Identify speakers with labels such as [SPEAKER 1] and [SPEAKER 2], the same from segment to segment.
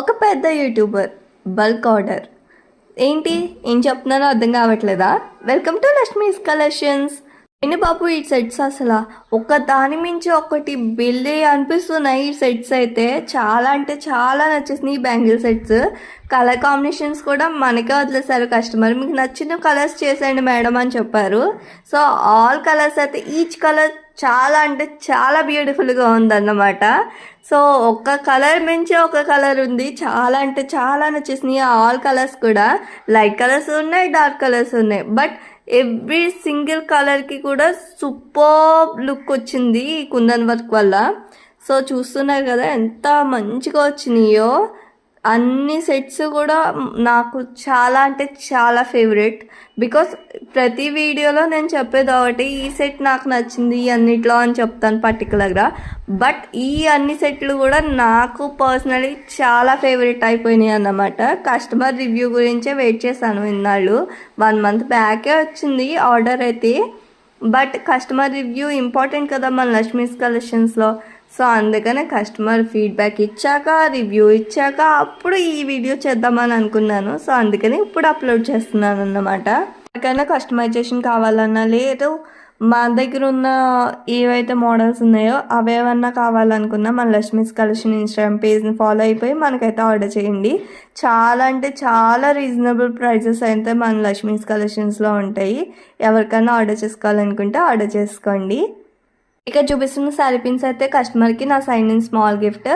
[SPEAKER 1] ఒక పెద్ద YouTuber bulk order ఏంటి ఏం చెప్తున్నానో అర్థం కావట్లేదా? Welcome to Lakshmi's collections. ఎన్ని బాబు ఈ సెట్స్ అసలు ఒక దాని మించి ఒకటి బిల్లి అనిపిస్తున్నాయి. ఈ సెట్స్ అయితే చాలా అంటే చాలా నచ్చేసినాయి. ఈ బ్యాంగిల్ సెట్స్ కలర్ కాంబినేషన్స్ కూడా మనకే వదిలేశారు కస్టమర్. మీకు నచ్చిన కలర్స్ చేసేయండి మేడం అని చెప్పారు. సో ఆల్ కలర్స్ అయితే ఈచ్ కలర్ చాలా అంటే చాలా బ్యూటిఫుల్గా ఉందన్నమాట. సో ఒక కలర్ మించి ఒక కలర్ ఉంది. చాలా అంటే చాలా నచ్చేసినాయి. ఆల్ కలర్స్ కూడా లైట్ కలర్స్ ఉన్నాయి, డార్క్ కలర్స్ ఉన్నాయి. బట్ ఎవ్రీ సింగిల్ కలర్కి కూడా సూపర్ లుక్ వచ్చింది ఈ కుందన్ వర్క్ వల్ల. సో చూస్తున్నారు కదా ఎంత మంచిగా వచ్చినాయో. అన్ని సెట్స్ కూడా నాకు చాలా అంటే చాలా ఫేవరెట్. బికాస్ ప్రతి వీడియోలో నేను చెప్పేది ఒకటి, ఈ సెట్ నాకు నచ్చింది అన్నిట్లో అని చెప్తాను పర్టికులర్గా. బట్ ఈ అన్ని సెట్లు కూడా నాకు పర్సనలీ చాలా ఫేవరెట్ అయిపోయినాయి అన్నమాట. కస్టమర్ రివ్యూ గురించే వెయిట్ చేశాను ఇన్నాళ్ళు. 1 month బ్యాకే వచ్చింది ఆర్డర్ అయితే. బట్ కస్టమర్ రివ్యూ ఇంపార్టెంట్ కదా మన లక్ష్మీస్ కలెక్షన్స్లో. సో అందుకనే కస్టమర్ ఫీడ్బ్యాక్ ఇచ్చాక, రివ్యూ ఇచ్చాక అప్పుడు ఈ వీడియో చేద్దామని అనుకున్నాను. సో అందుకని ఇప్పుడు అప్లోడ్ చేస్తున్నాను అన్నమాట. ఎవరికైనా కస్టమైజేషన్ కావాలన్నా, లేదు మా దగ్గర ఉన్న ఏవైతే మోడల్స్ ఉన్నాయో అవేమన్నా కావాలనుకున్నా మన లక్ష్మీస్ కలెక్షన్ ఇన్స్టాగ్రామ్ పేజ్ని ఫాలో అయిపోయి మనకైతే ఆర్డర్ చేయండి. చాలా అంటే చాలా రీజనబుల్ ప్రైజెస్ అయితే మన లక్ష్మీస్ కలెక్షన్స్లో ఉంటాయి. ఎవరికైనా ఆర్డర్ చేసుకోవాలనుకుంటే ఆర్డర్ చేసుకోండి. ఇక్కడ చూపిస్తున్న శారీ పిన్స్ అయితే కస్టమర్కి నా sign in small gift.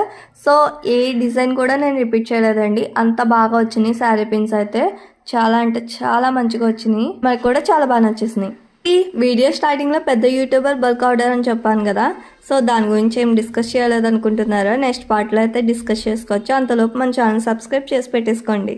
[SPEAKER 1] So ఏ డిజైన్ కూడా నేను రిపీట్ చేయలేదండి, అంత బాగా వచ్చినాయి శారీ పిన్స్ అయితే. చాలా అంటే చాలా మంచిగా వచ్చినాయి, మనకు కూడా చాలా బాగా నచ్చేసినాయి. ఈ వీడియో స్టార్టింగ్లో పెద్ద యూట్యూబర్ బల్క్ ఆర్డర్ అని చెప్పాను కదా. సో దాని గురించి ఏం డిస్కస్ చేయలేదు అనుకుంటున్నారో నెక్స్ట్ పార్ట్లో అయితే డిస్కస్ చేసుకోవచ్చు. అంతలోపు మన ఛానల్ సబ్స్క్రైబ్ చేసి పెట్టేసుకోండి.